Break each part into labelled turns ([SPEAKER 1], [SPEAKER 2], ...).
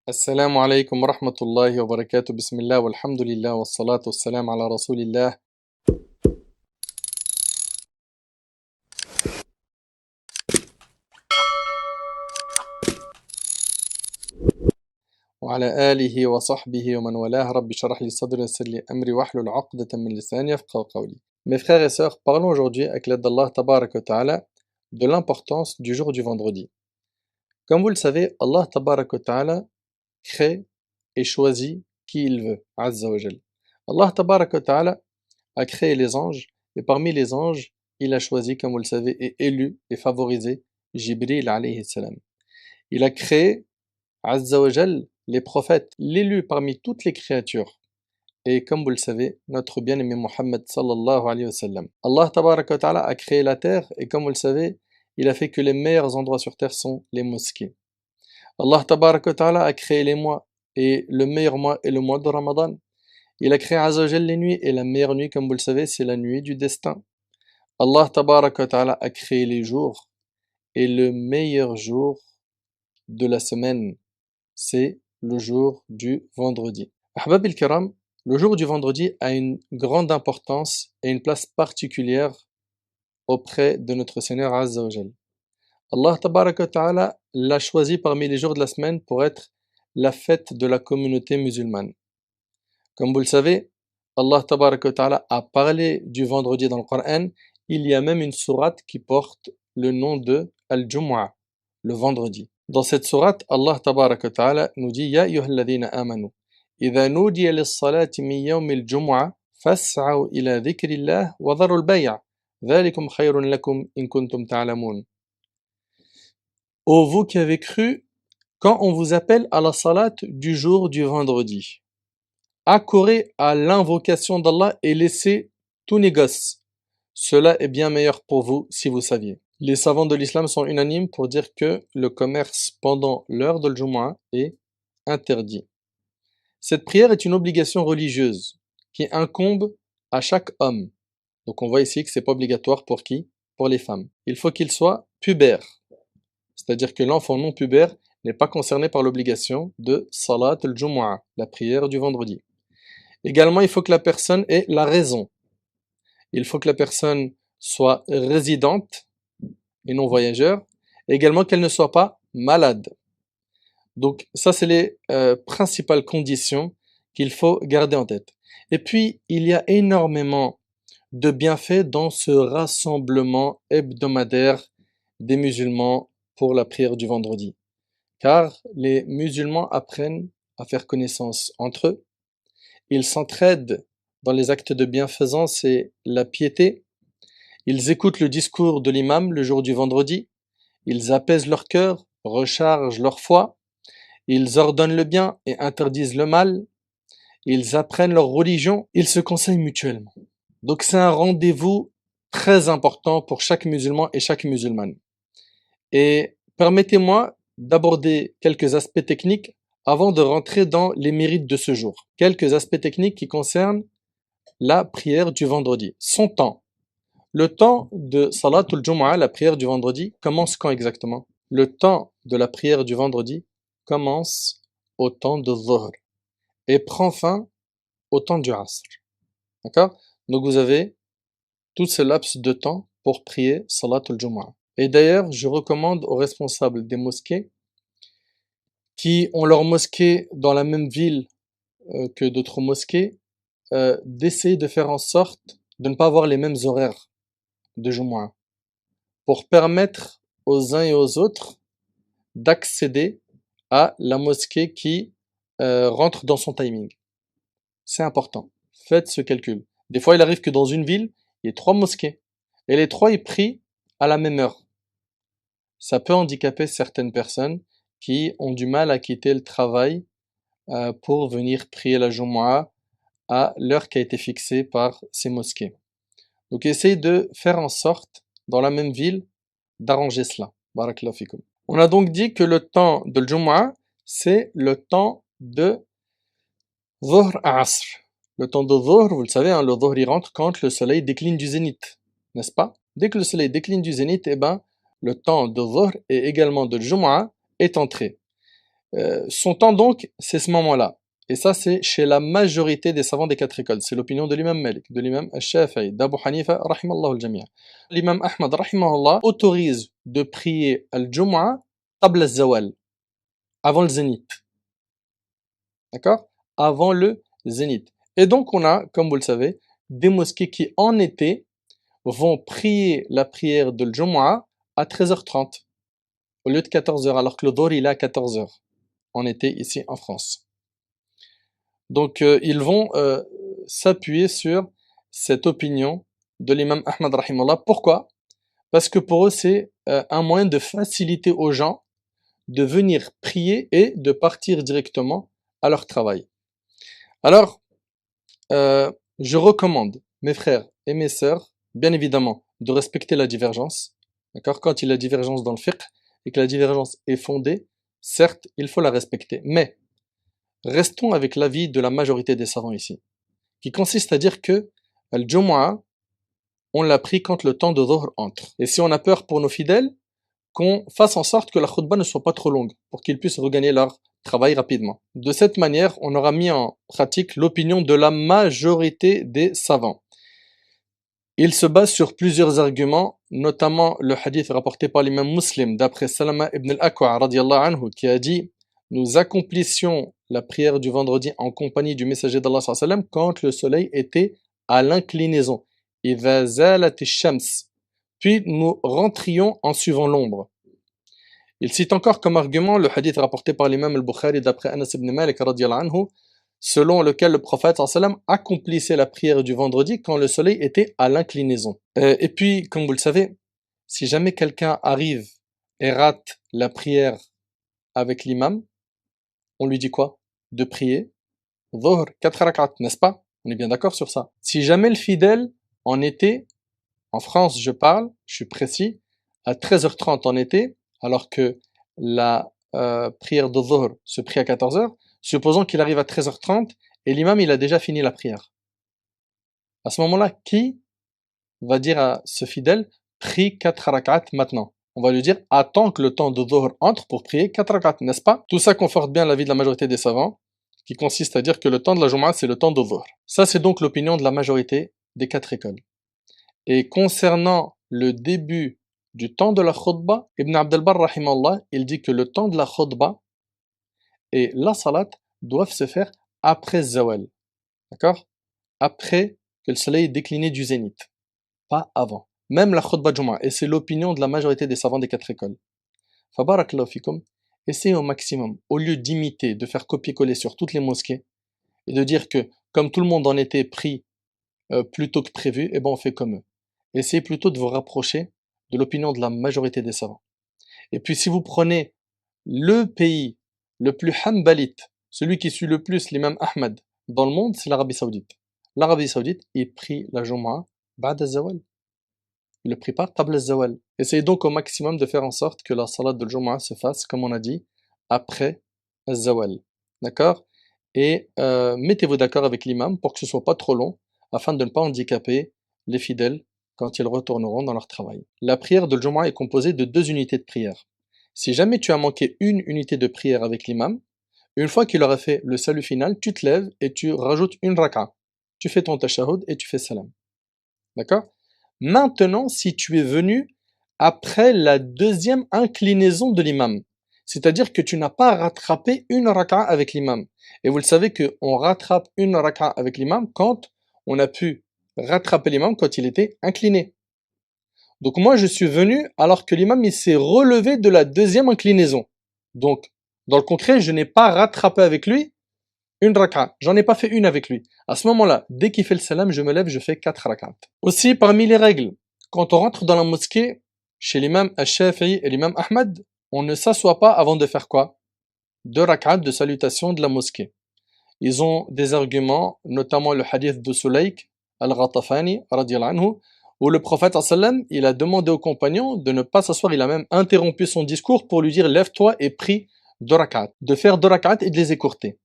[SPEAKER 1] السلام عليكم ورحمة الله وبركاته. بسم الله والحمد لله والصلاة والسلام على رسول الله وعلى آله وصحبه ومن والاه. رب اشرح لي صدري ويسر لي أمري واحلل عقدة من لساني يفقهوا قولي. Mes frères et sœurs, parlons aujourd'hui avec l'aide d'Allah Tabarak wa Ta'ala de l'importance du jour du vendredi. Comme vous le savez, Allah Tabarak wa Ta'ala crée et choisit qui il veut, Azza wa Jal. Allah Tabarak wa Ta'ala a créé les anges, et parmi les anges, il a choisi, comme vous le savez, et élu et favorisé Jibril alayhi salam. Il a créé, Azza wa Jal, les prophètes, l'élu parmi toutes les créatures. Et comme vous le savez, notre bien-aimé Muhammad sallallahu alayhi wa sallam. Allah tabaraka wa ta'ala a créé la terre, et comme vous le savez, il a fait que les meilleurs endroits sur terre sont les mosquées. Allah tabaraka wa ta'ala a créé les mois, et le meilleur mois est le mois de Ramadan. Il a créé Azza wa Jal les nuits, et la meilleure nuit, comme vous le savez, c'est la nuit du destin. Allah tabaraka wa ta'ala a créé les jours, et le meilleur jour de la semaine, c'est le jour du vendredi. Ahbab al-Kiram, le jour du vendredi a une grande importance et une place particulière auprès de notre Seigneur Azza wa Jal. Allah tabaraka wa ta'ala l'a choisi parmi les jours de la semaine pour être la fête de la communauté musulmane. Comme vous le savez, Allah tabaraka wa ta'ala a parlé du vendredi dans le Coran. Il y a même une sourate qui porte le nom de Al-Jumu'ah, le vendredi. Dans cette sourate, Allah tabaraka wa ta'ala nous dit Ya ayyuhalladhina amanu إذا نودي للصلاة من يوم الجمعة فاسعوا إلى ذكر الله وذروا البيع ذلكم خير لكم إن كنتم تعلمون. Ô vous qui avez cru, quand on vous appelle à la salat du jour du vendredi, accourez à l'invocation d'Allah et laissez tout négoce. Cela est bien meilleur pour vous si vous saviez. Les savants de l'islam sont unanimes pour dire que le commerce pendant l'heure de l'Jumu'ah est interdit. Cette prière est une obligation religieuse qui incombe à chaque homme. Donc on voit ici que c'est pas obligatoire pour qui? Pour les femmes. Il faut qu'il soit pubère. C'est-à-dire que l'enfant non pubère n'est pas concerné par l'obligation de Salat al-Jumu'ah, la prière du vendredi. Également, il faut que la personne ait la raison. Il faut que la personne soit résidente et non voyageur. Et également qu'elle ne soit pas malade. Donc ça, c'est les principales conditions qu'il faut garder en tête. Et puis, il y a énormément de bienfaits dans ce rassemblement hebdomadaire des musulmans pour la prière du vendredi. Car les musulmans apprennent à faire connaissance entre eux. Ils s'entraident dans les actes de bienfaisance et la piété. Ils écoutent le discours de l'imam le jour du vendredi. Ils apaisent leur cœur, rechargent leur foi. Ils ordonnent le bien et interdisent le mal. Ils apprennent leur religion. Ils se conseillent mutuellement. Donc c'est un rendez-vous très important pour chaque musulman et chaque musulmane. Et permettez-moi d'aborder quelques aspects techniques avant de rentrer dans les mérites de ce jour. Quelques aspects techniques qui concernent la prière du vendredi. Son temps. Le temps de Salatul Jumu'ah, la prière du vendredi, commence quand exactement? Le temps de la prière du vendredi commence au temps de Dhuhr et prend fin au temps du Asr. D'accord? Donc vous avez tout ce laps de temps pour prier Salatul Jumu'ah. Et d'ailleurs, je recommande aux responsables des mosquées qui ont leur mosquée dans la même ville que d'autres mosquées d'essayer de faire en sorte de ne pas avoir les mêmes horaires de Jumu'ah pour permettre aux uns et aux autres d'accéder à la mosquée qui rentre dans son timing. C'est important. Faites ce calcul. Des fois, il arrive que dans une ville, il y ait 3 mosquées et les 3 ils prient à la même heure. Ça peut handicaper certaines personnes qui ont du mal à quitter le travail pour venir prier la Jumu'ah à l'heure qui a été fixée par ces mosquées. Donc essayez de faire en sorte, dans la même ville, d'arranger cela. Barakallahu fikum. On a donc dit que le temps de l'Jumu'ah, c'est le temps de Dhuhr à Asr. Le temps de Dhuhr, vous le savez, hein, le Dhuhr il rentre quand le soleil décline du zénith, n'est-ce pas? Dès que le soleil décline du zénith, eh ben, le temps de Dhuhr et également de Jumu'ah est entré. Son temps donc, c'est ce moment-là. Et ça, c'est chez la majorité des savants des quatre écoles. C'est l'opinion de l'imam Malik, de l'imam Al-Shafi'i, d'Abu Hanifa, rahimallahu al-jami'. L'imam Ahmad, rahimahullah, autorise de prier al-Jumu'ah qabla al-zawal, avant le zénith. D'accord? Avant le zénith. Et donc, on a, comme vous le savez, des mosquées qui, en été, vont prier la prière de al-Jumu'ah à 13h30, au lieu de 14h, alors que le Dhuhr, il est à 14h, en été, ici, en France. Donc, ils vont s'appuyer sur cette opinion de l'imam Ahmad rahimahullah. Pourquoi? Parce que pour eux, c'est un moyen de faciliter aux gens de venir prier et de partir directement à leur travail. Alors, je recommande, mes frères et mes sœurs, bien évidemment, de respecter la divergence. D'accord? Quand il y a divergence dans le fiqh et que la divergence est fondée, certes, il faut la respecter. Mais, restons avec l'avis de la majorité des savants ici, qui consiste à dire que Al-Jumu'ah, on l'a pris quand le temps de Dhuhr entre. Et si on a peur pour nos fidèles, qu'on fasse en sorte que la khutbah ne soit pas trop longue, pour qu'ils puissent regagner leur travail rapidement. De cette manière, on aura mis en pratique l'opinion de la majorité des savants. Il se base sur plusieurs arguments, notamment le hadith rapporté par l'imam Muslim, d'après Salama ibn al-Akwa' radiyallahu anhu, qui a dit « Nous accomplissions la prière du vendredi en compagnie du messager d'Allah sallallahu alayhi wa sallam quand le soleil était à l'inclinaison. إِذَا زَالَتِ الشَّمْسِ » Puis nous rentrions en suivant l'ombre. Il cite encore comme argument le hadith rapporté par l'imam al-Bukhari d'après Anas ibn Malik radiyallahu anhu, selon lequel le prophète sallallahu alayhi wa sallam accomplissait la prière du vendredi quand le soleil était à l'inclinaison. Et puis, comme vous le savez, si jamais quelqu'un arrive et rate la prière avec l'imam, on lui dit quoi? De prier Dhuhr, 4 rak'at, n'est-ce pas? On est bien d'accord sur ça. Si jamais le fidèle, en été, en France je parle, je suis précis, à 13h30 en été, alors que la prière de Dhuhr se prie à 14h, supposons qu'il arrive à 13h30 et l'imam il a déjà fini la prière. À ce moment-là, qui va dire à ce fidèle, prie 4 rak'at maintenant? On va lui dire, attends que le temps de Dhuhr entre pour prier 4 rak'at, n'est-ce pas? Tout ça conforte bien l'avis de la majorité des savants, qui consiste à dire que le temps de la Jumu'ah, c'est le temps de Dhuhr. Ça, c'est donc l'opinion de la majorité des quatre écoles. Et concernant le début du temps de la khutbah, Ibn Abd al-Barr, rahimahullah, il dit que le temps de la khutbah et la salat doivent se faire après zawal. D'accord? Après que le soleil est décliné du zénith. Pas avant. Même la khutbah Jumu'ah. Et c'est l'opinion de la majorité des savants des quatre écoles. Fabarakallahu fikum. Essayez au maximum, au lieu d'imiter, de faire copier-coller sur toutes les mosquées, et de dire que, comme tout le monde en était pris plus tôt que prévu, eh ben on fait comme eux. Essayez plutôt de vous rapprocher de l'opinion de la majorité des savants. Et puis si vous prenez le pays le plus hanbalite, celui qui suit le plus l'imam Ahmad dans le monde, c'est l'Arabie Saoudite. L'Arabie Saoudite, il prie la Jumu'ah ba'd al-zawal. Il ne prie pas qabla al-zawal. Essayez donc au maximum de faire en sorte que la salat de Jumu'ah se fasse, comme on a dit, après al-zawal. D'accord? Et mettez-vous d'accord avec l'imam pour que ce soit pas trop long, afin de ne pas handicaper les fidèles quand ils retourneront dans leur travail. La prière de Jumu'ah est composée de 2 unités de prière. Si jamais tu as manqué une unité de prière avec l'imam, une fois qu'il aura fait le salut final, tu te lèves et tu rajoutes une raka. Tu fais ton tashahhud et tu fais salam. D'accord? Maintenant, si tu es venu après la 2e inclinaison de l'imam, c'est-à-dire que tu n'as pas rattrapé une raka avec l'imam. Et vous le savez qu'on rattrape une raka avec l'imam quand on a pu rattraper l'imam quand il était incliné. Donc moi je suis venu alors que l'imam il s'est relevé de la 2e inclinaison. Donc dans le concret je n'ai pas rattrapé avec lui une raka. J'en ai pas fait une avec lui. À ce moment-là, dès qu'il fait le salam, je me lève, je fais 4 rak'at. Aussi parmi les règles, quand on rentre dans la mosquée, chez l'imam Al-Shafi'i et l'imam Ahmad, on ne s'assoit pas avant de faire quoi? 2 rak'at de salutation de la mosquée. Ils ont des arguments, notamment le hadith de Sulayk al-Ghatafani, radiyallahu anhu, où le prophète sallam, il a demandé aux compagnons de ne pas s'asseoir, il a même interrompu son discours pour lui dire lève-toi et prie 2 rak'at, de faire 2 rak'at et de les écourter.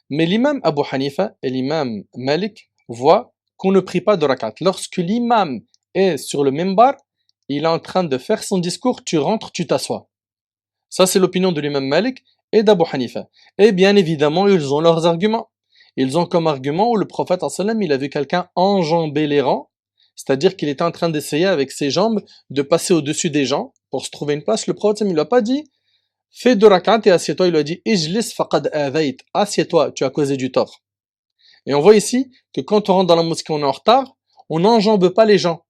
[SPEAKER 1] Mais l'imam Abu Hanifa et l'imam Malik voient qu'on ne prie pas 2 rak'at. Lorsque l'imam est sur le minbar, il est en train de faire son discours, tu rentres, tu t'assois. Ça c'est l'opinion de l'imam Malik et d'Abu Hanifa. Et bien évidemment, ils ont leurs arguments. Ils ont comme argument où le prophète sallam, il a vu quelqu'un enjamber les rangs, c'est-à-dire qu'il était en train d'essayer avec ses jambes de passer au-dessus des gens pour se trouver une place. Le prophète sallam, il lui a pas dit fais 2 rak'at et assieds-toi. Il lui a dit ijlis faqad adhayt, assieds-toi, tu as causé du tort. Et on voit ici que quand on rentre dans la mosquée, on est en retard, on n'enjambe pas les gens.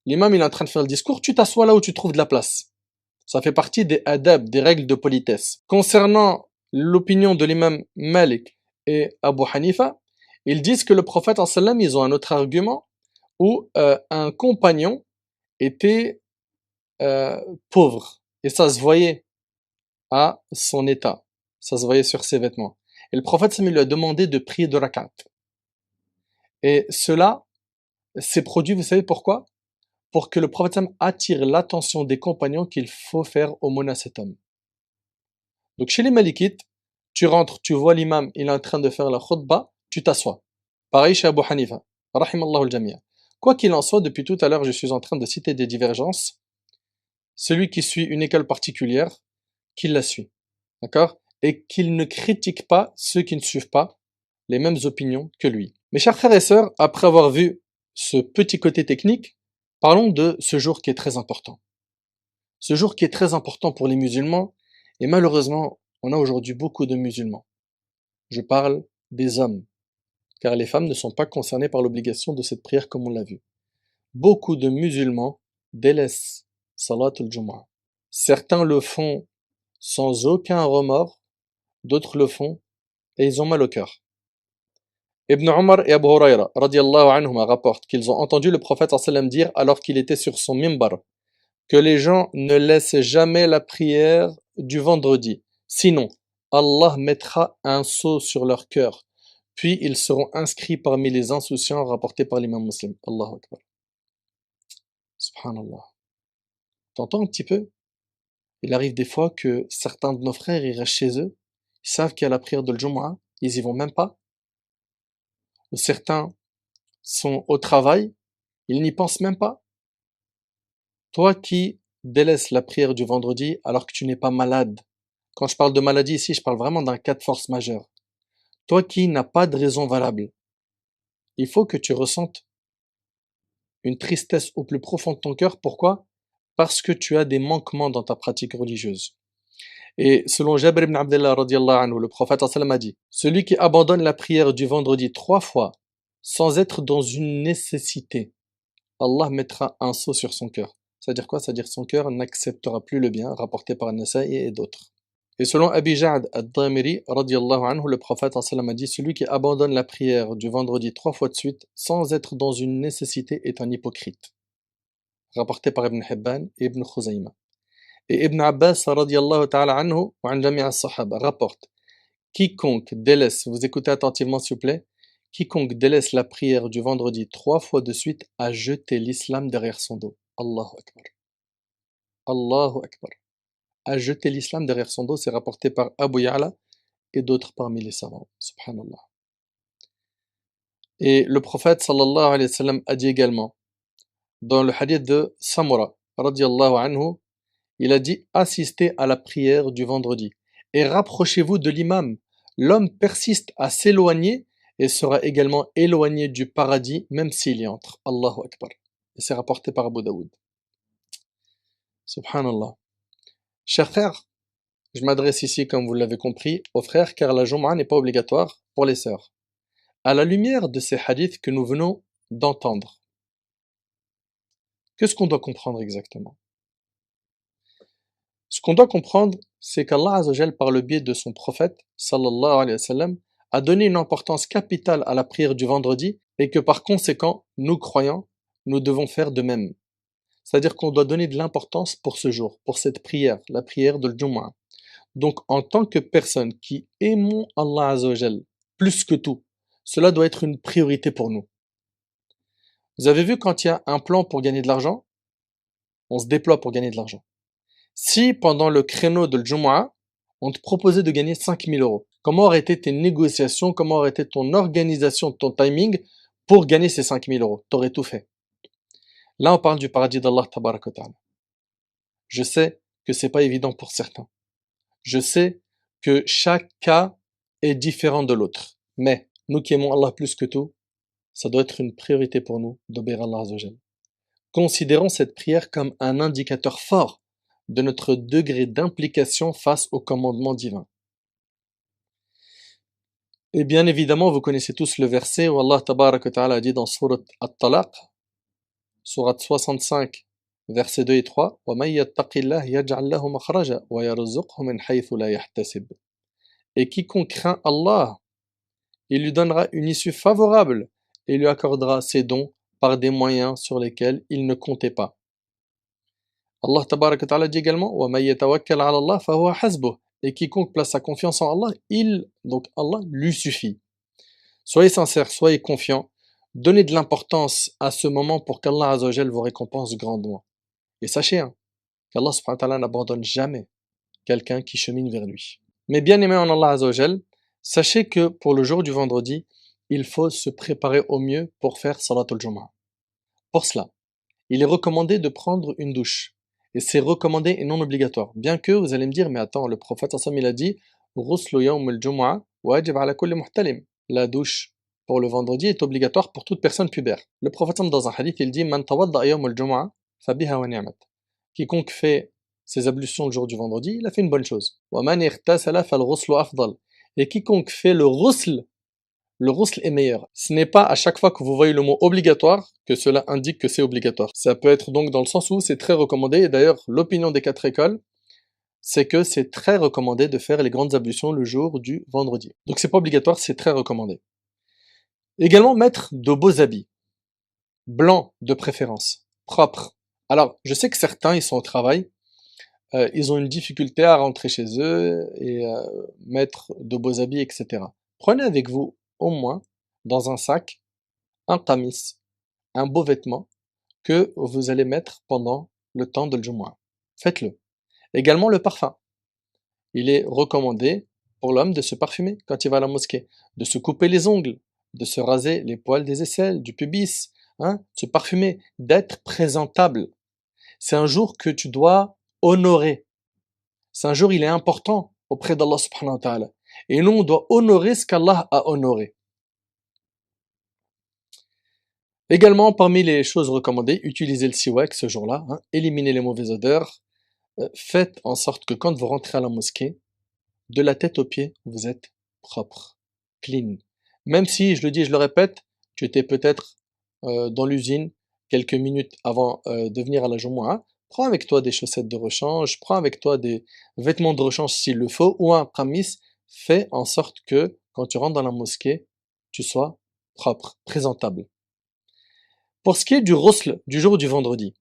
[SPEAKER 1] L'imam il est en train de faire le discours, tu t'assois là où tu trouves de la place. Ça fait partie des adab, des règles de politesse. Concernant l'opinion de l'imam Malik et Abu Hanifa, ils disent que le prophète sallam, ils ont un autre argument où un compagnon était pauvre et ça se voyait à son état, ça se voyait sur ses vêtements. Et le prophète sallam, lui a demandé de prier 2 rak'at. Et cela s'est produit, vous savez pourquoi? Pour que le prophète sallam attire l'attention des compagnons qu'il faut faire aumône à cet homme. Donc chez les Malikites, tu rentres, tu vois l'imam, il est en train de faire la khutbah, tu t'assois. Pareil chez Abu Hanifa, rahimallahu al-jami'a. Quoi qu'il en soit, depuis tout à l'heure, je suis en train de citer des divergences. Celui qui suit une école particulière, qu'il la suit. D'accord? Et qu'il ne critique pas ceux qui ne suivent pas les mêmes opinions que lui. Mes chers frères et sœurs, après avoir vu ce petit côté technique, parlons de ce jour qui est très important. Ce jour qui est très important pour les musulmans, et malheureusement, on a aujourd'hui beaucoup de musulmans. Je parle des hommes, car les femmes ne sont pas concernées par l'obligation de cette prière comme on l'a vu. Beaucoup de musulmans délaissent Salat al-Jumu'ah. Certains le font sans aucun remords, d'autres le font et ils ont mal au cœur. Ibn Omar et Abu Huraira radiallahu anhuma rapportent qu'ils ont entendu le prophète sallam dire alors qu'il était sur son mimbar que les gens ne laissent jamais la prière du vendredi. Sinon, Allah mettra un sceau sur leur cœur. Puis ils seront inscrits parmi les insouciants rapportés par l'imam muslim. Allahu Akbar. Subhanallah. T'entends un petit peu? Il arrive des fois que certains de nos frères, ils restent chez eux, ils savent qu'il y a la prière de l'Jumu'ah, ils y vont même pas. Ou certains sont au travail, ils n'y pensent même pas. Toi qui délaisses la prière du vendredi alors que tu n'es pas malade. Quand je parle de maladie ici, je parle vraiment d'un cas de force majeure. Toi qui n'as pas de raison valable, il faut que tu ressentes une tristesse au plus profond de ton cœur. Pourquoi? Parce que tu as des manquements dans ta pratique religieuse. Et selon Jabir ibn Abdullah radiallahu anhu, le prophète sallam a dit, celui qui abandonne la prière du vendredi 3 fois sans être dans une nécessité, Allah mettra un sceau sur son cœur. C'est-à-dire quoi? C'est-à-dire son cœur n'acceptera plus le bien, rapporté par Nasa'i et d'autres. Et selon Abi Ja'd ad-Damiri, radiallahu anhu, le prophète sallam a dit, celui qui abandonne la prière du vendredi 3 fois de suite, sans être dans une nécessité, est un hypocrite. Rapporté par Ibn Hibban et Ibn Khuzayma. Et Ibn Abbas, radiallahu ta'ala anhu, wa an jami' as-sahaba, rapporte, quiconque délaisse, vous écoutez attentivement s'il vous plaît, quiconque délaisse la prière du vendredi 3 fois de suite a jeté l'islam derrière son dos. Allahu Akbar. Allahu Akbar. A jeté l'islam derrière son dos, c'est rapporté par Abu Ya'la et d'autres parmi les savants. Subhanallah. Et le prophète sallallahu alayhi wa sallam a dit également, dans le hadith de Samura, radiallahu anhu, il a dit assistez à la prière du vendredi et rapprochez-vous de l'imam. L'homme persiste à s'éloigner et sera également éloigné du paradis même s'il y entre. Allahu Akbar. Et c'est rapporté par Abu Daoud. Subhanallah. Chers frères, je m'adresse ici, comme vous l'avez compris, aux frères car la Jumu'ah n'est pas obligatoire pour les sœurs. À la lumière de ces hadiths que nous venons d'entendre, qu'est-ce qu'on doit comprendre exactement? Ce qu'on doit comprendre, c'est qu'Allah Azzawajal, par le biais de son prophète, sallallahu alayhi wa sallam, a donné une importance capitale à la prière du vendredi et que par conséquent, nous croyants, nous devons faire de même. C'est-à-dire qu'on doit donner de l'importance pour ce jour, pour cette prière, la prière de l'Jumu'ah. Donc, en tant que personne qui aimons Allah Azzawajal plus que tout, cela doit être une priorité pour nous. Vous avez vu quand il y a un plan pour gagner de l'argent, on se déploie pour gagner de l'argent. Si pendant le créneau de l'Jumu'ah, on te proposait de gagner 5000 euros, comment auraient été tes négociations, comment aurait été ton organisation, ton timing pour gagner ces 5000 euros? T'aurais tout fait. Là, on parle du paradis d'Allah Tabarak wa Ta'ala. Je sais que c'est pas évident pour certains. Je sais que chaque cas est différent de l'autre. Mais nous qui aimons Allah plus que tout, ça doit être une priorité pour nous d'obéir à Allah Azza wa Jal. Considérons cette prière comme un indicateur fort de notre degré d'implication face au commandement divin. Et bien évidemment, vous connaissez tous le verset où Allah Tabarak wa Ta'ala dit dans Surat At-Talaq, Surat 65, versets 2 et 3, وَمَن يَتَّقِ اللَّهَ يَجْعَل لَّهُ مَخْرَجًا وَيَرْزُقْهُ مِنْ حَيْثُ لَا يَحْتَسِبُ. Et quiconque craint Allah, il lui donnera une issue favorable et lui accordera ses dons par des moyens sur lesquels il ne comptait pas. Allah Tabarak wa Ta'ala dit également وَمَن يَتَوَكَّلْ عَلَى اللَّهِ فَهُوَ حَسْبُهُ. Et quiconque place sa confiance en Allah, donc Allah lui suffit. Soyez sincères, soyez confiants, donnez de l'importance à ce moment pour qu'Allah Azza wa Jal vous récompense grandement. Et sachez qu'Allah subhanahu wa ta'ala n'abandonne jamais quelqu'un qui chemine vers lui. Mais bien aimé en Allah Azza wa Jal, sachez que pour le jour du vendredi, il faut se préparer au mieux pour faire Salatul Jumu'ah. Pour cela, il est recommandé de prendre une douche. Et c'est recommandé et non obligatoire. Bien que vous allez me dire, mais attends, le prophète sallallahu alayhi wa sallam, il a dit Ghuslu yawm al-jumu'ah wajib ala kulli muhtalim. La douche pour le vendredi est obligatoire pour toute personne pubère. Le prophète dans un hadith, il dit Man tawadda yawm al-jumu'ah fabiha wa ni'mat. Quiconque fait ses ablutions le jour du vendredi, il a fait une bonne chose. Wa man ightasala fal ghuslu afdal. Et quiconque fait le ghusl est meilleur. Ce n'est pas à chaque fois que vous voyez le mot obligatoire que cela indique que c'est obligatoire. Ça peut être donc dans le sens où c'est très recommandé, et d'ailleurs l'opinion des 4 écoles, c'est que c'est très recommandé de faire les grandes ablutions le jour du vendredi. Donc c'est pas obligatoire, c'est très recommandé. Également mettre de beaux habits, blancs de préférence, propres. Alors je sais que certains ils sont au travail, ils ont une difficulté à rentrer chez eux et mettre de beaux habits, etc. Prenez avec vous au moins dans un sac un qamis, un beau vêtement que vous allez mettre pendant le temps de l'Jumu'ah. Faites-le. Également le parfum. Il est recommandé pour l'homme de se parfumer quand il va à la mosquée, de se couper les ongles, de se raser les poils des aisselles, du pubis, de se parfumer, d'être présentable. C'est un jour que tu dois honorer. C'est un jour, il est important auprès d'Allah subhanahu wa ta'ala. Et nous, on doit honorer ce qu'Allah a honoré. Également, parmi les choses recommandées, utilisez le siwak ce jour-là, éliminez les mauvaises odeurs, faites en sorte que quand vous rentrez à la mosquée, de la tête aux pieds, vous êtes propre, clean. Même si, je le dis et je le répète, tu étais peut-être dans l'usine quelques minutes avant de venir à la Jumu'ah, prends avec toi des chaussettes de rechange, prends avec toi des vêtements de rechange s'il le faut, ou un qamis, fais en sorte que quand tu rentres dans la mosquée, tu sois propre, présentable. Pour ce qui est du ghusl du jour du vendredi,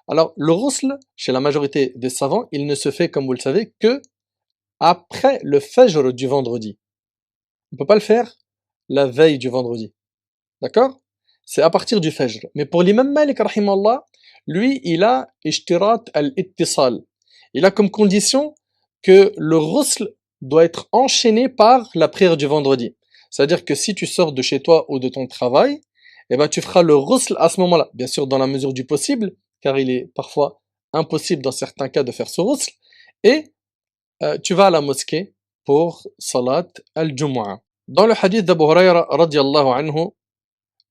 [SPEAKER 1] alors le ghusl, chez la majorité des savants, il ne se fait, comme vous le savez, que après le fajr du vendredi. On ne peut pas le faire la veille du vendredi. D'accord? C'est à partir du fajr. Mais pour l'imam Malik, rahimallah, lui, il a ishtirat al-ittisal. Il a comme condition que le ghusl doit être enchaîné par la prière du vendredi. C'est-à-dire que si tu sors de chez toi ou de ton travail, eh ben, tu feras le ghusl à ce moment-là. Bien sûr, dans la mesure du possible, car il est parfois impossible dans certains cas de faire ce ghusl. Et tu vas à la mosquée pour Salat al-Jumu'ah. Dans le hadith d'Abu Hurayra radiyallahu anhu,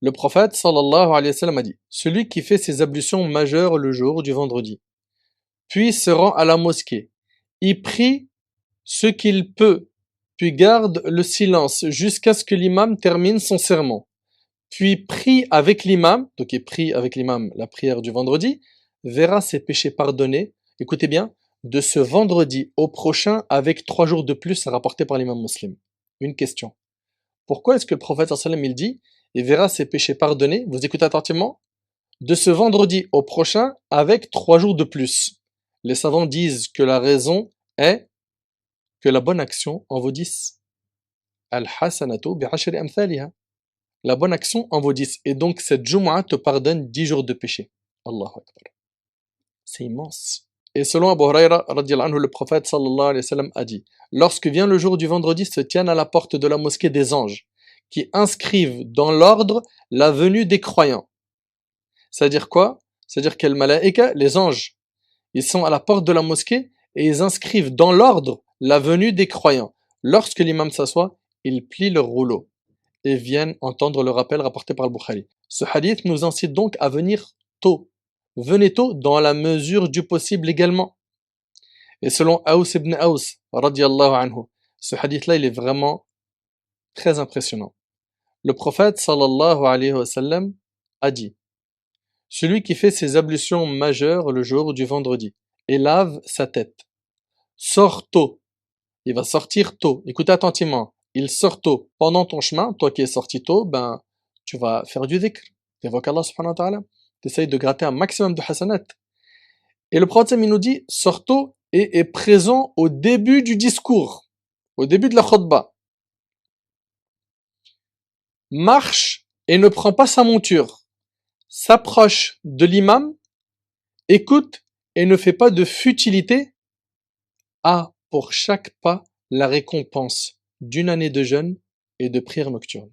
[SPEAKER 1] le prophète sallallahu alayhi wa sallam a dit celui qui fait ses ablutions majeures le jour du vendredi, puis se rend à la mosquée, y prie ce qu'il peut, puis garde le silence jusqu'à ce que l'imam termine son sermon, puis prie avec l'imam, donc il prie avec l'imam la prière du vendredi, verra ses péchés pardonnés, écoutez bien, de ce vendredi au prochain avec 3 jours de plus rapportés par l'imam muslim. Une question. Pourquoi est-ce que le prophète sallallahu alayhi wa sallam il dit et verra ses péchés pardonnés, vous écoutez attentivement, de ce vendredi au prochain avec 3 jours de plus? Les savants disent que la raison est que la bonne action en vaut 10. Al-hasanatu bi'ashri amthaliha. La bonne action en vaut 10. Et donc cette Jumu'ah te pardonne 10 jours de péché. Allahu Akbar. C'est immense. Et selon Abu Hurayra, radiyallahu anhu, le prophète sallallahu alayhi wa sallam a dit lorsque vient le jour du vendredi, se tiennent à la porte de la mosquée des anges qui inscrivent dans l'ordre la venue des croyants. C'est-à-dire quoi? C'est-à-dire que les anges, ils sont à la porte de la mosquée et ils inscrivent dans l'ordre la venue des croyants. lorsque l'imam s'assoit, ils plient leur rouleau et viennent entendre le rappel rapporté par le Bukhari. Ce hadith nous incite donc à venir tôt. Venez tôt dans la mesure du possible également. Et selon Aous ibn Aous, radiallahu anhu, ce hadith-là, il est vraiment très impressionnant. Le prophète, sallallahu alayhi wa sallam, a dit: celui qui fait ses ablutions majeures le jour du vendredi et lave sa tête, sort tôt. Il va sortir tôt. Écoutez attentivement. Il sort tôt. Pendant ton chemin, toi qui es sorti tôt, ben, tu vas faire du dhikr. Tu évoques Allah subhanahu wa ta'ala. Tu essayes de gratter un maximum de hasanat. Et le prophète il nous dit, sort tôt et est présent au début du discours, au début de la khutbah. Marche et ne prend pas sa monture. S'approche de l'imam, écoute et ne fait pas de futilité, a pour chaque pas la récompense d'une année de jeûne et de prière nocturne.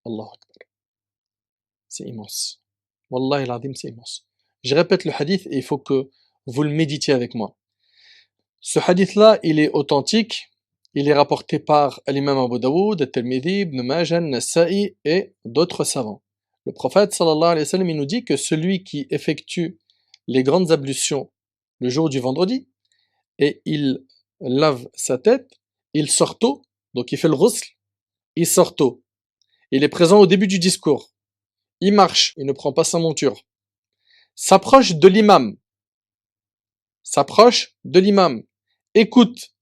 [SPEAKER 1] Allahu Akbar. C'est immense. Wallahi al-azim, c'est immense. Je répète le hadith et il faut que vous le méditiez avec moi. Ce hadith-là, il est authentique. Il est rapporté par l'imam Abu Daoud, At-Tirmidhi, Ibn Majah, Nasa'i et d'autres savants. Le prophète sallallahu alayhi wa sallam, il nous dit que celui qui effectue les grandes ablutions le jour du vendredi et il lave sa tête, il sort tôt, donc il fait le ghusl, il sort tôt. Il est présent au début du discours. Il marche, il ne prend pas sa monture. S'approche de l'imam. S'approche de l'imam. Écoute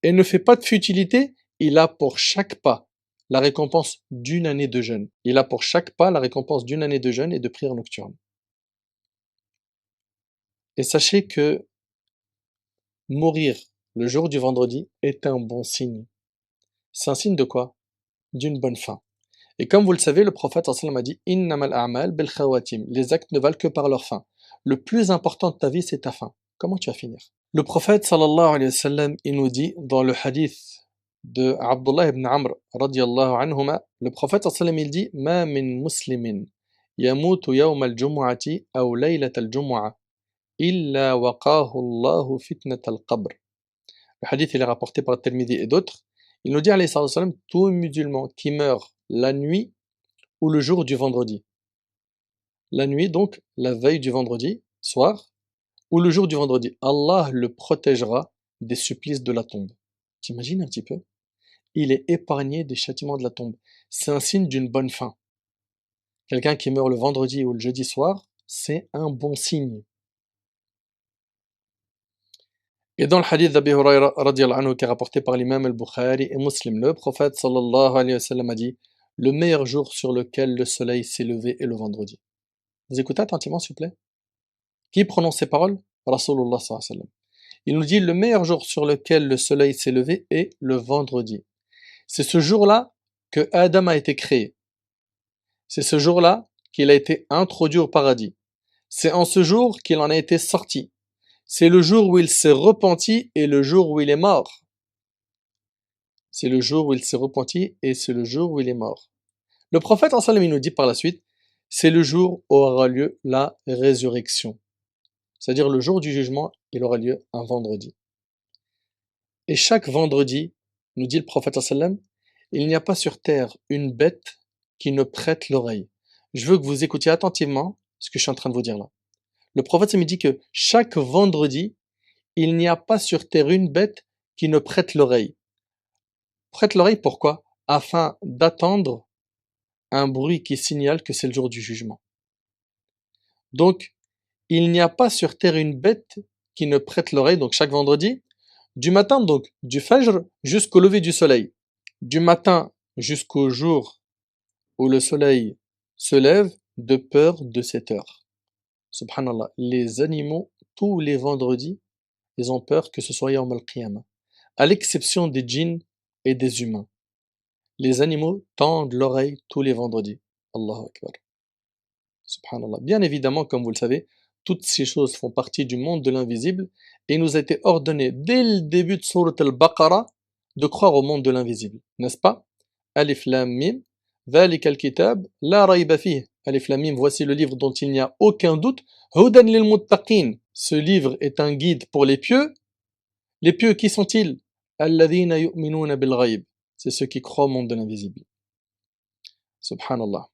[SPEAKER 1] et ne fait pas de futilité. Il a pour chaque pas la récompense d'une année de jeûne. Il a pour chaque pas la récompense d'une année de jeûne et de prière nocturne. Et sachez que mourir le jour du vendredi est un bon signe. C'est un signe de quoi? D'une bonne fin. Et comme vous le savez, le prophète sallallahu alayhi wa sallam a dit Innamal a'mal bil khawatim. Les actes ne valent que par leur fin. Le plus important de ta vie, c'est ta fin. Comment tu vas finir? Le prophète sallallahu alayhi wa sallam, il nous dit dans le hadith de Abdullah ibn Amr radiyallahu anhuma, le prophète sallallahu alayhi wa sallam, il dit Ma min muslimin yamutu yawm al-jumu'ati aw laylat al-jumu'ah illa waqahu Allahu fitnat al-qabr. Le hadith il est rapporté par Tirmidhi et d'autres. Il nous dit alayhi sallam, tout musulman qui meurt la nuit ou le jour du vendredi. La nuit, donc, la veille du vendredi, soir, ou le jour du vendredi. Allah le protégera des supplices de la tombe. T'imagines un petit peu? Il est épargné des châtiments de la tombe. C'est un signe d'une bonne fin. Quelqu'un qui meurt le vendredi ou le jeudi soir, c'est un bon signe. Et dans le hadith d'Abi Huraira radiyallahu anhu qui est rapporté par l'imam al-Bukhari et Muslim, le prophète sallallahu alayhi wa sallam a dit le meilleur jour sur lequel le soleil s'est levé est le vendredi. Vous écoutez attentivement s'il vous plaît? Qui prononce ces paroles? Rasulullah sallallahu alayhi wa sallam. Il nous dit le meilleur jour sur lequel le soleil s'est levé est le vendredi. C'est ce jour-là que Adam a été créé. C'est ce jour-là qu'il a été introduit au paradis. C'est en ce jour qu'il en a été sorti. C'est le jour où il s'est repenti et le jour où il est mort. C'est le jour où il s'est repenti et c'est le jour où il est mort. Le prophète en sallam, il nous dit par la suite, c'est le jour où aura lieu la résurrection. C'est-à-dire le jour du jugement, il aura lieu un vendredi. Et chaque vendredi, nous dit le prophète en sallam, il n'y a pas sur terre une bête qui ne prête l'oreille. Je veux que vous écoutiez attentivement ce que je suis en train de vous dire là. Le prophète me dit que chaque vendredi, il n'y a pas sur terre une bête qui ne prête l'oreille. Prête l'oreille pourquoi? Afin d'attendre un bruit qui signale que c'est le jour du jugement. Donc, il n'y a pas sur terre une bête qui ne prête l'oreille, donc chaque vendredi, du matin, donc du fajr jusqu'au lever du soleil. Du matin jusqu'au jour où le soleil se lève, de peur de cette heure. Subhanallah, les animaux, tous les vendredis, ils ont peur que ce soit Yawm al-Qiyamah. À l'exception des djinns et des humains. Les animaux tendent l'oreille tous les vendredis. Allahu Akbar. Subhanallah. Bien évidemment, comme vous le savez, toutes ces choses font partie du monde de l'invisible et il nous a été ordonné dès le début de Surat al-Baqarah de croire au monde de l'invisible. N'est-ce pas? Alif Lam Mim. ذلك الكتاب لا ريب فيه. Alif Lam Mim, voici le livre dont il n'y a aucun doute. Hudan lil muttaqin. Ce livre est un guide pour les pieux. Les pieux, qui sont-ils? alladhina yu'minuna bil ghayb. C'est ceux qui croient au monde de l'invisible. Subhanallah.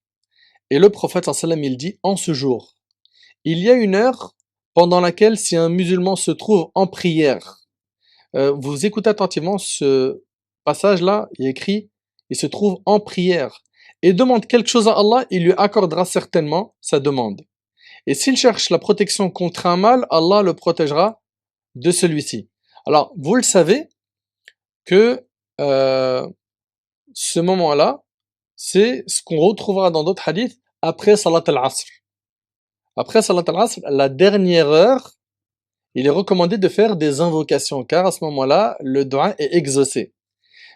[SPEAKER 1] Et le prophète sallam il dit en ce jour, il y a une heure pendant laquelle si un musulman se trouve en prière, vous écoutez attentivement ce passage-là, il est écrit, il se trouve en prière et demande quelque chose à Allah, il lui accordera certainement sa demande. Et s'il cherche la protection contre un mal, Allah le protégera de celui-ci. Alors, vous le savez que ce moment-là, c'est ce qu'on retrouvera dans d'autres hadiths après Salat al-Asr. Après Salat al-Asr, la dernière heure, il est recommandé de faire des invocations, car à ce moment-là, le dua est exaucé.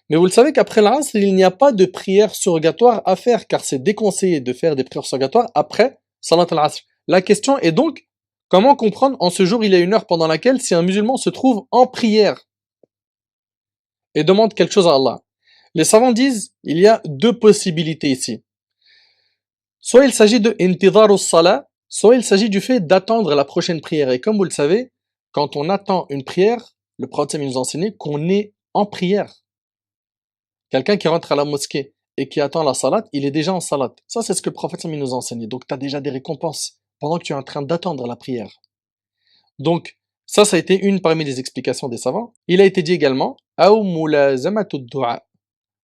[SPEAKER 1] Mais vous le savez qu'après l'Asr, il n'y a pas de prière surrogatoire à faire, car c'est déconseillé de faire des prières surrogatoires après Salat al-Asr. La question est donc, comment comprendre en ce jour, il y a une heure pendant laquelle si un musulman se trouve en prière et demande quelque chose à Allah. Les savants disent, il y a deux possibilités ici. Soit il s'agit de intidar salat, soit il s'agit du fait d'attendre la prochaine prière. Et comme vous le savez, quand on attend une prière, le prophète nous a enseigné qu'on est en prière. Quelqu'un qui rentre à la mosquée et qui attend la salat, il est déjà en salat. Ça, c'est ce que le prophète nous a enseigné. Donc, tu as déjà des récompenses pendant que tu es en train d'attendre la prière. Donc, ça a été une parmi les explications des savants. Il a été dit également, Aw mulazamatu du'a,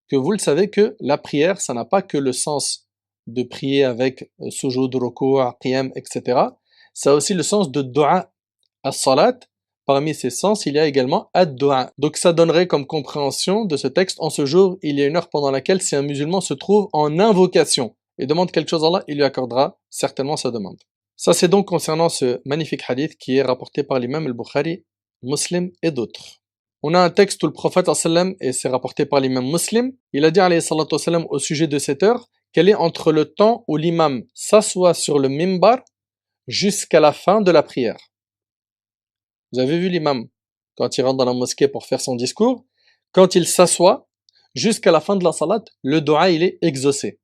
[SPEAKER 1] que vous le savez que la prière, ça n'a pas que le sens de prier avec sujoud, ruku', qiyam, etc. Ça a aussi le sens de du'a. As-salat, parmi ces sens, il y a également ad-du'a. Donc ça donnerait comme compréhension de ce texte, en ce jour, il y a une heure pendant laquelle si un musulman se trouve en invocation et demande quelque chose à Allah, il lui accordera certainement sa demande. Ça c'est donc concernant ce magnifique hadith qui est rapporté par l'imam al-Bukhari, Muslim et d'autres. On a un texte où le prophète sallam, et c'est rapporté par l'imam Muslim, il a dit alayhi salatu wassalam, au sujet de cette heure, qu'elle est entre le temps où l'imam s'assoit sur le mimbar jusqu'à la fin de la prière. Vous avez vu l'imam, quand il rentre dans la mosquée pour faire son discours, quand il s'assoit, jusqu'à la fin de la salat, le dua il est exaucé.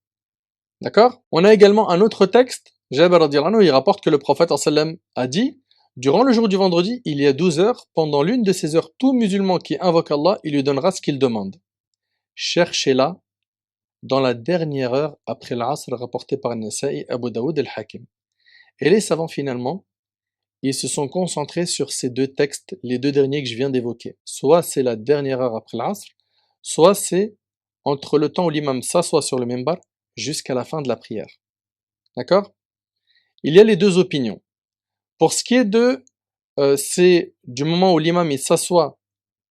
[SPEAKER 1] D'accord? On a également un autre texte, Jabir radiyallahu anhu, il rapporte que le prophète sallam a dit, durant le jour du vendredi, il y a 12 heures, pendant l'une de ces heures, tout musulman qui invoque Allah, il lui donnera ce qu'il demande. Cherchez-la dans la dernière heure après l'Asr, rapporté par Nasa'i, Abu Daoud et le Hakim. Et les savants finalement, ils se sont concentrés sur ces deux textes, les deux derniers que je viens d'évoquer. Soit c'est la dernière heure après l'Asr, soit c'est entre le temps où l'imam s'assoit sur le mimbar jusqu'à la fin de la prière. D'accord? Il y a les deux opinions. Pour ce qui est de, c'est du moment où l'imam il s'assoit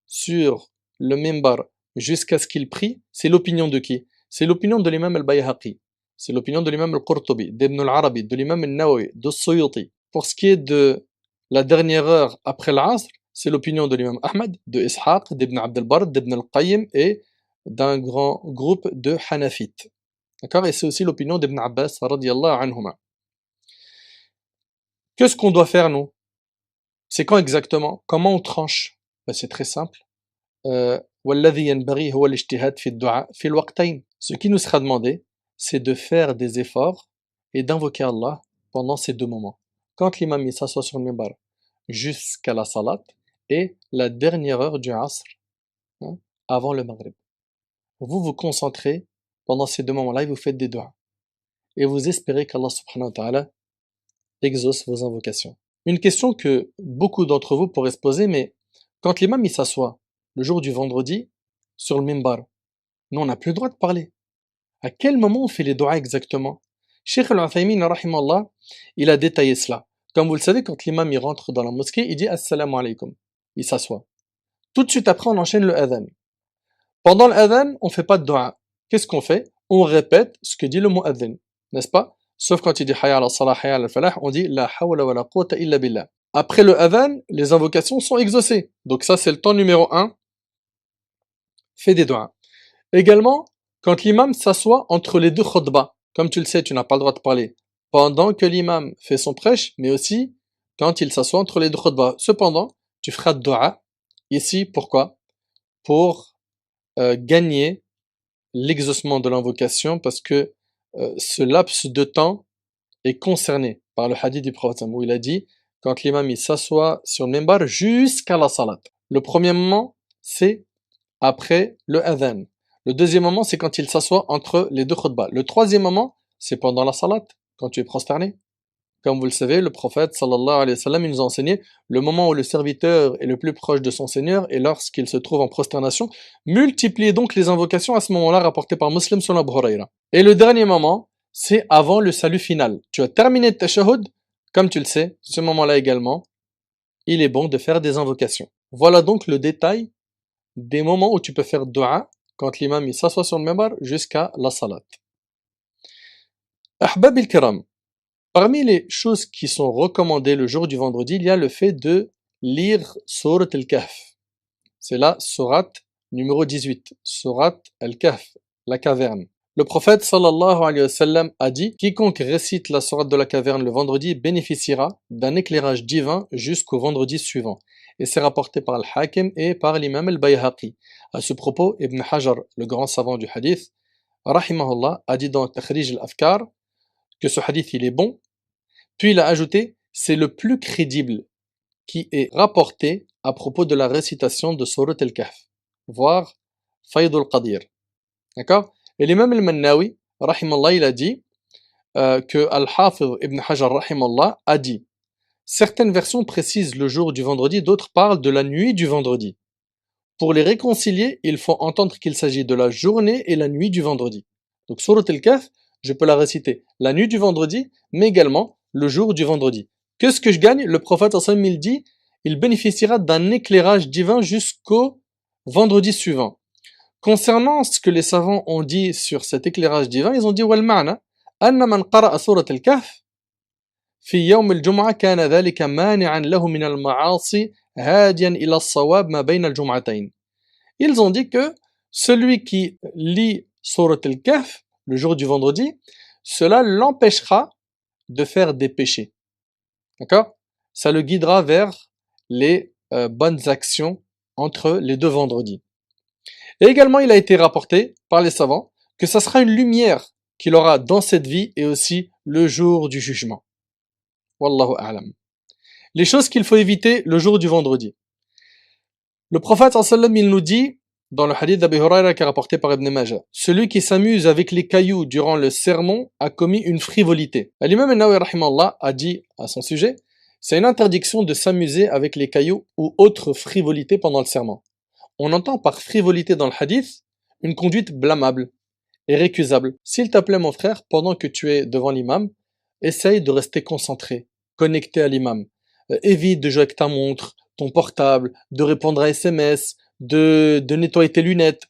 [SPEAKER 1] sur le mimbar jusqu'à ce qu'il prie, c'est l'opinion de qui? C'est l'opinion de l'imam al-Bayhaqi, c'est l'opinion de l'imam al-Qurtubi, d'Ibn al-Arabi, de l'imam al-Nawawi, de Suyuti. Pour ce qui est de la dernière heure après l'Asr, c'est l'opinion de l'imam Ahmad, de Ishaq, d'Ibn Abd al-Barr, d'Ibn al-Qayyim et d'un grand groupe de Hanafites. D'accord? Et c'est aussi l'opinion d'Ibn Abbas, radiyallahu anhuma. Qu'est-ce qu'on doit faire, nous? C'est quand exactement? Comment on tranche? Ben, c'est très simple. وَالَّذِي يَنْبَغِي هُوَ الْاجْتِهَادُ فِي الدُّعَاءِ فِي الْوَقْتَيْنِ. Ce qui nous sera demandé, c'est de faire des efforts et d'invoquer Allah pendant ces deux moments. Quand l'imam s'assoit sur le mimbar jusqu'à la salat et la dernière heure du asr, hein, avant le maghrib. Vous vous concentrez pendant ces deux moments-là et vous faites des du'as. Et vous espérez qu'Allah subhanahu wa ta'ala exauce vos invocations. Une question que beaucoup d'entre vous pourraient se poser, mais quand l'imam s'assoit le jour du vendredi sur le mimbar, nous on n'a plus le droit de parler. À quel moment on fait les du'as exactement? Cheikh al-Uthaymin, rahimallah, il a détaillé cela. Comme vous le savez, quand l'imam il rentre dans la mosquée, il dit Assalamu alaikum. Il s'assoit. Tout de suite après, on enchaîne le adhan. Pendant le adhan, on fait pas de du'a. Qu'est-ce qu'on fait? On répète ce que dit le mu'adhin, n'est-ce pas? Sauf quand il dit Hayya ala salah, Hayya ala falah, on dit La hawla wa la quwwata illa billah. Après le adhan, les invocations sont exaucées. Donc ça, c'est le temps numéro 1. Fais des du'as. Également, quand l'imam s'assoit entre les deux khutbah, comme tu le sais, tu n'as pas le droit de parler pendant que l'imam fait son prêche, mais aussi quand il s'assoit entre les deux khutbah. Cependant, tu feras de du'a. Ici, pourquoi? Pour gagner l'exaucement de l'invocation, parce que ce laps de temps est concerné par le hadith du prophète où il a dit quand l'imam il s'assoit sur le mimbar jusqu'à la salat. Le premier moment, c'est après le adhan. Le deuxième moment, c'est quand il s'assoit entre les deux khutbahs. Le troisième moment, c'est pendant la salat, quand tu es prosterné. Comme vous le savez, le prophète sallallahu alayhi wa sallam il nous a enseigné le moment où le serviteur est le plus proche de son Seigneur et lorsqu'il se trouve en prosternation. Multipliez donc les invocations à ce moment-là rapportées par Muslim selon Abu Huraira. Et le dernier moment, c'est avant le salut final. Tu as terminé le tashahhud, comme tu le sais, ce moment-là également, il est bon de faire des invocations. Voilà donc le détail des moments où tu peux faire dua quand l'imam il s'assoit sur le mimbar jusqu'à la salat. Ahbab al-kiram. Parmi les choses qui sont recommandées le jour du vendredi, il y a le fait de lire Surat al-Kahf. C'est la sourate numéro 18, Surat al-Kahf, la caverne. Le prophète sallallahu alayhi wa sallam a dit « Quiconque récite la sourate de la caverne le vendredi bénéficiera d'un éclairage divin jusqu'au vendredi suivant. » Et c'est rapporté par Al-Hakim et par l'imam Al-Bayhaqi. À ce propos, Ibn Hajar, le grand savant du hadith, rahimahullah, a dit dans Takhrij al-Afkar que ce hadith il est bon. Puis il a ajouté, c'est le plus crédible qui est rapporté à propos de la récitation de Surat al-Kahf, voire Fayd al-Qadir. D'accord? Et l'imam al-Mannawi, rahimallah, il a dit que Al-Hafiz ibn Hajar, rahimallah, a dit certaines versions précisent le jour du vendredi, d'autres parlent de la nuit du vendredi. Pour les réconcilier, il faut entendre qu'il s'agit de la journée et la nuit du vendredi. Donc Surat al-Kahf, je peux la réciter la nuit du vendredi, mais également le jour du vendredi. Qu'est-ce que je gagne? Le prophète sallallahu alayhi wa sallam, il dit, il bénéficiera d'un éclairage divin jusqu'au vendredi suivant. Concernant ce que les savants ont dit sur cet éclairage divin, ils ont dit wal ma'na anna man qara'a surat al-Kahf fi yawm al-jum'a kana dhalika mani'an lahu min al-ma'asi hadiyan ila as-sawab ma bayna al-jum'atayn. Ils ont dit que celui qui lit surat al-Kahf le jour du vendredi, cela l'empêchera de faire des péchés. D'accord? Ça le guidera vers les bonnes actions entre les deux vendredis. Et également, il a été rapporté par les savants que ça sera une lumière qu'il aura dans cette vie et aussi le jour du jugement. Wallahu a'lam. Les choses qu'il faut éviter le jour du vendredi. Le prophète sallallahu alayhi wa sallam, il nous dit dans le hadith d'Abi Huraira qui est rapporté par Ibn Majah, celui qui s'amuse avec les cailloux durant le sermon a commis une frivolité. L'imam An-Nawawi rahimallah a dit à son sujet, c'est une interdiction de s'amuser avec les cailloux ou autres frivolités pendant le sermon. On entend par frivolité dans le hadith une conduite blâmable et récusable. S'il te plaît mon frère, pendant que tu es devant l'imam, essaye de rester concentré, connecté à l'imam. Évite de jouer avec ta montre, ton portable, de répondre à SMS, de nettoyer tes lunettes.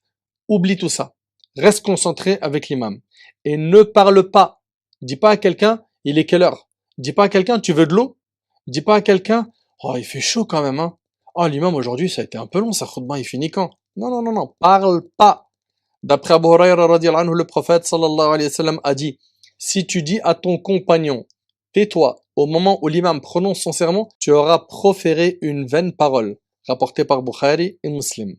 [SPEAKER 1] Oublie tout ça. Reste concentré avec l'imam. Et ne parle pas. Dis pas à quelqu'un, il est quelle heure? Dis pas à quelqu'un, tu veux de l'eau? Dis pas à quelqu'un, oh il fait chaud quand même, hein. Oh l'imam aujourd'hui ça a été un peu long, sa khutbah il finit quand? Non, non, non, non, parle pas. D'après Abu Huraira radiallahu anhu, le prophète sallallahu alayhi wa sallam a dit, si tu dis à ton compagnon, tais-toi, au moment où l'imam prononce son sermon, tu auras proféré une vaine parole, rapporté par Bukhari et Muslim.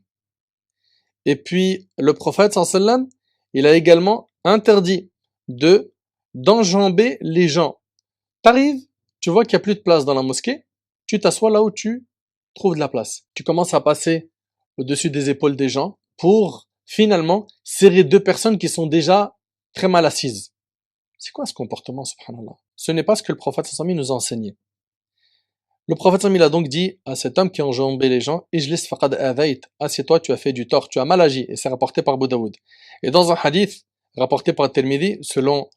[SPEAKER 1] Et puis, le prophète sallallahu alayhi wa sallam, il a également interdit d'enjamber les gens. T'arrives, tu vois qu'il n'y a plus de place dans la mosquée, tu t'assois là où tu trouves de la place. Tu commences à passer au-dessus des épaules des gens pour finalement serrer deux personnes qui sont déjà très mal assises. C'est quoi ce comportement, subhanallah? Ce n'est pas ce que le prophète sallallahu alayhi wa sallam nous a enseigné. Le prophète sallallahu alayhi wa sallam il a donc dit à cet homme qui enjambait les gens, Ijlis faqad adhayt, assieds-toi, tu as fait du tort, tu as mal agi, et c'est rapporté par Abu Daoud. Et dans un hadith rapporté par Tirmidhi, selon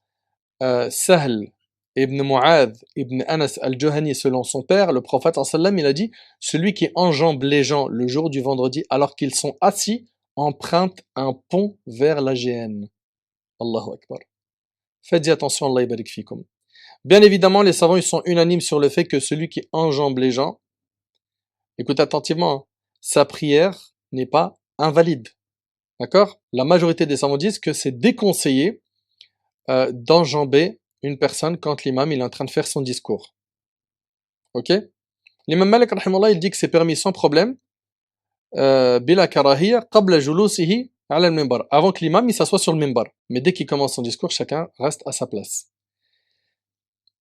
[SPEAKER 1] Sahl ibn Mu'adh ibn Anas al-Juhani, selon son père, le prophète sallallahu alayhi wa sallam il a dit, celui qui enjambe les gens le jour du vendredi alors qu'ils sont assis, emprunte un pont vers la géhenne. Allahu Akbar. Faites attention, Allah barik fikum. Bien évidemment, les savants ils sont unanimes sur le fait que celui qui enjambe les gens, écoute attentivement, hein, sa prière n'est pas invalide. D'accord? La majorité des savants disent que c'est déconseillé d'enjamber une personne quand l'imam il est en train de faire son discours. Ok? L'imam Malik rahimallah, il dit que c'est permis sans problème bila karahiyya qabla julusihi ala al-minbar, avant que l'imam il s'assoie sur le minbar. Mais dès qu'il commence son discours, chacun reste à sa place.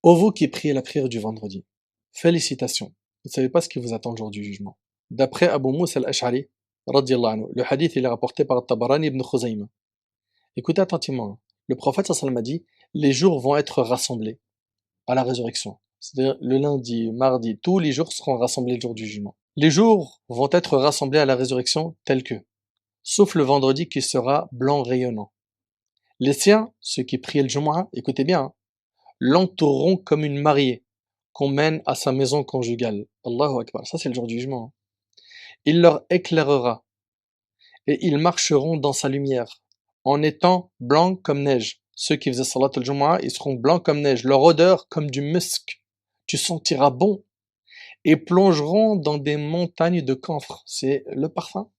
[SPEAKER 1] Ô vous qui priez la prière du vendredi, félicitations. Vous ne savez pas ce qui vous attend le jour du jugement. D'après Abu Moussa al-Ash'ari, radiyallahu anhu. Le hadith il est rapporté par Tabarani ibn Khuzayma. Écoutez attentivement. Le prophète sallallahu alayhi wa sallam a dit, les jours vont être rassemblés à la résurrection. C'est-à-dire le lundi, mardi, tous les jours seront rassemblés le jour du jugement. Les jours vont être rassemblés à la résurrection tels que, sauf le vendredi qui sera blanc rayonnant. Les siens, ceux qui prient le Jumu'ah, écoutez bien, hein, l'entoureront comme une mariée qu'on mène à sa maison conjugale. Allahu Akbar, ça c'est le jour du jugement. Hein. Il leur éclairera et ils marcheront dans sa lumière en étant blancs comme neige. Ceux qui faisaient salat al-Jumu'ah, ils seront blancs comme neige, leur odeur comme du musk. Tu sentiras bon. Et plongeront dans des montagnes de camphre. C'est le parfum.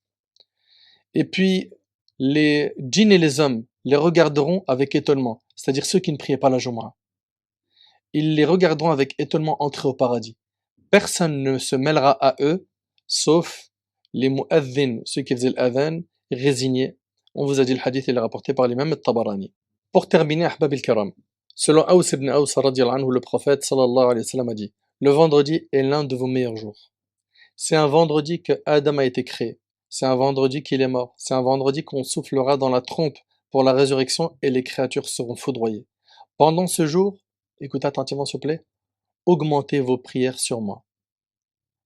[SPEAKER 1] Et puis, les djinns et les hommes les regarderont avec étonnement. C'est-à-dire ceux qui ne priaient pas la Jumu'ah. Ils les regarderont avec étonnement entrer au paradis. Personne ne se mêlera à eux, sauf les mu'adhin, ceux qui faisaient l'adhan, résignés. On vous a dit le hadith, il est rapporté par l'imam al-Tabarani. Pour terminer, ahbab al-karam, selon Aws ibn Aws radiyallahu anhu, le prophète sallallahu alayhi wa sallam a dit, le vendredi est l'un de vos meilleurs jours. C'est un vendredi que Adam a été créé. C'est un vendredi qu'il est mort. C'est un vendredi qu'on soufflera dans la trompe pour la résurrection et les créatures seront foudroyées. Pendant ce jour, écoutez attentivement s'il vous plaît, augmentez vos prières sur moi.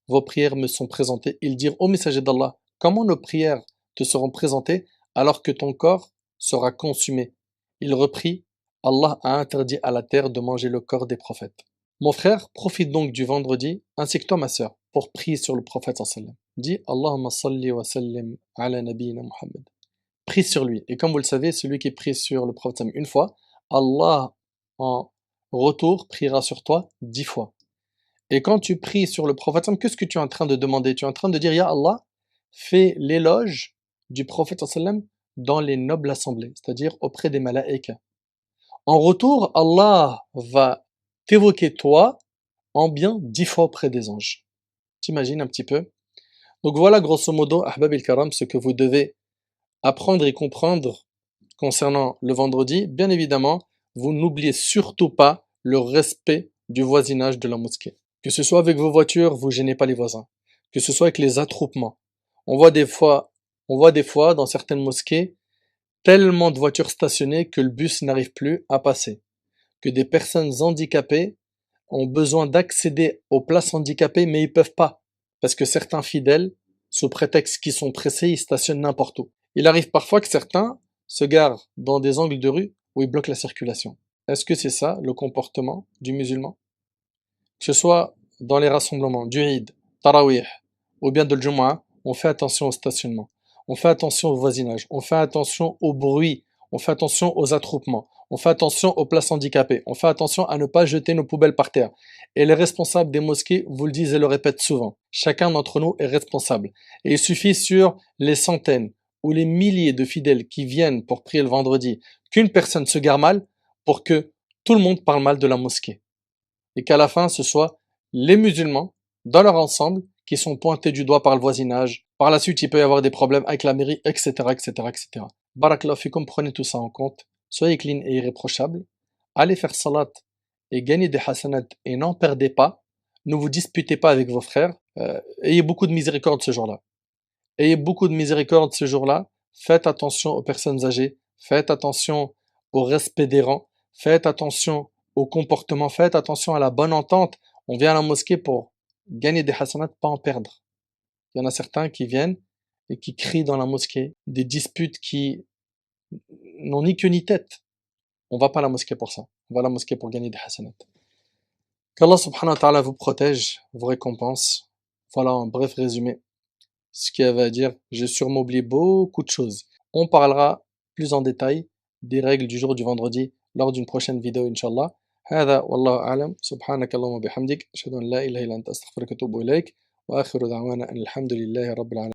[SPEAKER 1] Vos prières me sont présentées. Ils dirent, ô messager d'Allah, comment nos prières te seront présentées alors que ton corps sera consumé? Il reprit, Allah a interdit à la terre de manger le corps des prophètes. Mon frère, profite donc du vendredi, ainsi que toi ma sœur, pour prier sur le prophète sallallahu alayhi wa sallam. Dis, Allahumma salli wa sallim ala nabiyyina Muhammad. Prie sur lui. Et comme vous le savez, celui qui prie sur le prophète sallallahu alayhi wa sallam une fois, Allah en retour priera sur toi 10 fois. Et quand tu pries sur le prophète, qu'est-ce que tu es en train de demander? Tu es en train de dire, Ya Allah, fais l'éloge du prophète sallam dans les nobles assemblées, c'est-à-dire auprès des malaïkas. En retour, Allah va t'évoquer toi en bien 10 fois auprès des anges. T'imagines un petit peu? Donc voilà grosso modo, ahbab il-karam, ce que vous devez apprendre et comprendre concernant le vendredi. Bien évidemment, vous n'oubliez surtout pas le respect du voisinage de la mosquée. Que ce soit avec vos voitures, vous gênez pas les voisins. Que ce soit avec les attroupements. On voit des fois dans certaines mosquées tellement de voitures stationnées que le bus n'arrive plus à passer. Que des personnes handicapées ont besoin d'accéder aux places handicapées mais ils peuvent pas. Parce que certains fidèles, sous prétexte qu'ils sont pressés, ils stationnent n'importe où. Il arrive parfois que certains se garent dans des angles de rue où ils bloquent la circulation. Est-ce que c'est ça le comportement du musulman? Que ce soit dans les rassemblements du Eid, Tarawih ou bien de Jumu'ah, on fait attention au stationnement, on fait attention au voisinage, on fait attention au bruit, on fait attention aux attroupements, on fait attention aux places handicapées, on fait attention à ne pas jeter nos poubelles par terre. Et les responsables des mosquées vous le disent et le répètent souvent. Chacun d'entre nous est responsable. Et il suffit sur les centaines ou les milliers de fidèles qui viennent pour prier le vendredi qu'une personne se gare mal pour que tout le monde parle mal de la mosquée. Et qu'à la fin, ce soit les musulmans, dans leur ensemble, qui sont pointés du doigt par le voisinage. Par la suite, il peut y avoir des problèmes avec la mairie, etc., etc., etc. Barakallahu fikum, prenez tout ça en compte. Soyez clean et irréprochable. Allez faire salat et gagnez des hasanat et n'en perdez pas. Ne vous disputez pas avec vos frères. Ayez beaucoup de miséricorde ce jour-là. Ayez beaucoup de miséricorde ce jour-là. Faites attention aux personnes âgées. Faites attention au respect des rangs. Faites attention au comportement. Faites attention à la bonne entente. On vient à la mosquée pour gagner des hasanats, pas en perdre. Il y en a certains qui viennent et qui crient dans la mosquée, des disputes qui n'ont ni queue ni tête. On va pas à la mosquée pour ça. On va à la mosquée pour gagner des hasanats. Qu'Allah subhanahu wa ta'ala vous protège, vous récompense. Voilà un bref résumé. Ce qu'il y avait à dire, j'ai sûrement oublié beaucoup de choses. On parlera plus en détail des règles du jour du vendredi lors d'une prochaine vidéo, Inch'Allah. هذا والله أعلم سبحانك اللهم وبحمدك أشهد أن لا إله إلا أنت أستغفرك وأتوب إليك وآخر دعوانا أن الحمد لله رب العالمين